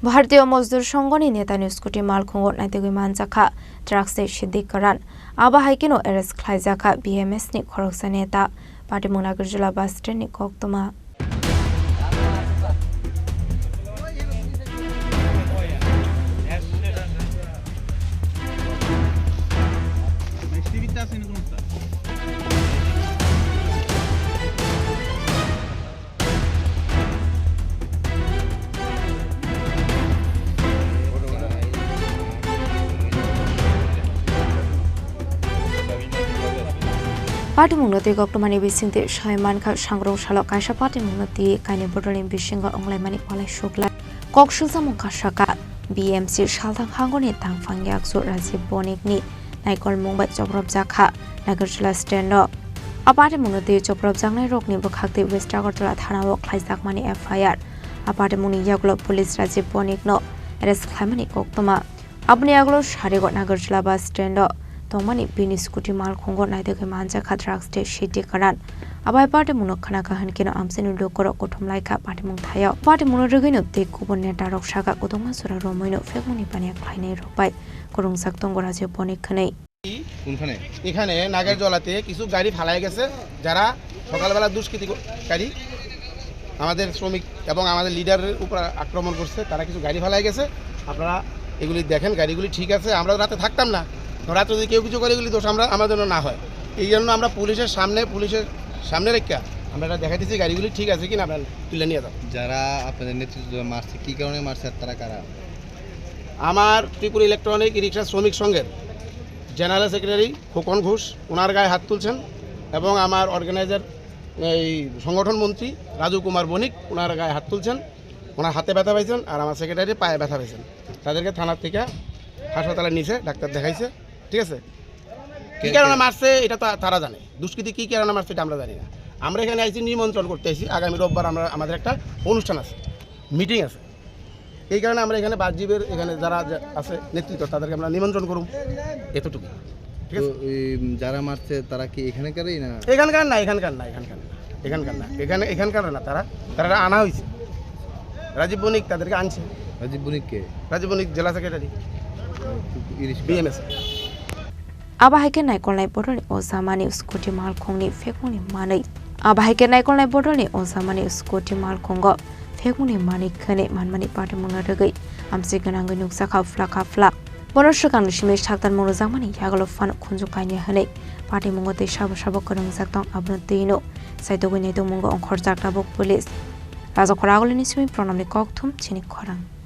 Bharatiyo Majdur Sangani Netani Scooty Malkhungo Naitogwi Manjakha Drugs Siddi Kwran Aba Haikino Eres Khlaijaka BMS ni Khorang Neta Party Munagurjula Bus Stand ni Koktoma Party Munoti Goktomani Vicente Shaimanka Shangro Shalok Kaisha Party Munoti Kaini Bodolim Bishinga Ongle Mani Pala Shukla Kokshuza Mukashaka BMC Shaltang Hangoni Tang Fangyak Sur Razi Bonikni Naikol Mumbai Jobrab Zakha Nagarjula Stendo A Party Munoti Jobrab Zangne Rokni Bukhakti Westagotla Thana Wok Klaisak Mani FIR A Party Muni Yaglo Police Razi Bonikno Eres Klamani Koktoma Abni Yaglo Sharigot Nagarjula Bus Stendo Tongmani Bini Scooty Malkhungo Naitogwi Manjakha Drugs Siddi Kwran Abai Party Munokhana Kahan Kino Amsinu Dokoro Kotom Laika Party Mung Thayao Party Munodrogino Te Kubon Neta Rok Shaka Kodoma Sura Romoino Fekmuni Pania Khlainai Rokbai Khorang Saktong Rajo Bonik Khanei এখানে নাগের জলাতে কিছু গাড়ি ফালাই গেছে যারা সকালবেলা দুষ্কৃতিকারী আমাদের শ্রমিক এবং আমাদের লিডারের উপর আক্রমণ করছে তারা কিছু গাড়ি ফালাই গেছে আপনারা এগুলি দেখেন গাড়িগুলি ঠিক আছে আমরা রাতে থাকতাম না রাতে যদি কেউ কিছু করে এগুলি দোষ আমাদের জন্য না হয় এই জন্য আমরা পুলিশের সামনে রেখে আমরা এটা দেখাইতেছি গাড়িগুলি ঠিক আছে কিনা আপনারা তুলে নিয়ে যান যারা আপনাদের নেতৃত্ব মারছে কি কারণে মারছে তারা কারা আমার ত্রিপুরা ইলেকট্রনিক রিক্সা শ্রমিক সংঘের জেনারেল সেক্রেটারি খোকন ঘোষ ওনার গায়ে হাত তুলছেন এবং আমার অর্গানাইজার এই সংগঠন মন্ত্রী রাজু কুমার বণিক ওনার গায়ে হাত তুলছেন ওনার হাতে ব্যথা পাইছেন আর আমার সেক্রেটারি পায়ে ব্যথা পাইছেন তাদেরকে থানার থেকে হাসপাতালে নিছে ডাক্তার দেখাইছে ঠিক আছে কী কারণে মারছে এটা তো তারা জানে দুষ্কৃতি কী কারণে মারছে এটা আমরা জানি না আমরা এখানে আইসি নিমন্ত্রণ করতে আইসি আগামী রোববার আমাদের একটা অনুষ্ঠান আছে মিটিং আছে এই কারণে আমরা এখানে বাসজীবের এখানে যারা আছে নেতৃত্ব তাদেরকে আমরা নিমন্ত্রণ করুন এতটুকু ঠিক আছে যারা মারছে তারা কি এখানকারই না এখানকার না তারা আনা হয়েছে রাজীব বণিক তাদেরকে আনছে রাজীব বণিক জেলা secretary BMS Abahike Naikolai Bodoni Osamani Scooty Malkhungni Fekmuni Mani Abahike Naikolai Bodoni Osamani Scooty Malkhungo Fekmuni Mani Kane Manmani Party Munadagi Amsiganang Nuksaka Flak Bonoshakan Shimish Taktan Monozamani Yagalo Fan Kunjukanya Hane Party Mungote Shabo Khorang Saktong Abnotino Saitogwi Mungo on Khorang Police Razo Khoragolini Swim Pronamni Koktum Chini Khorang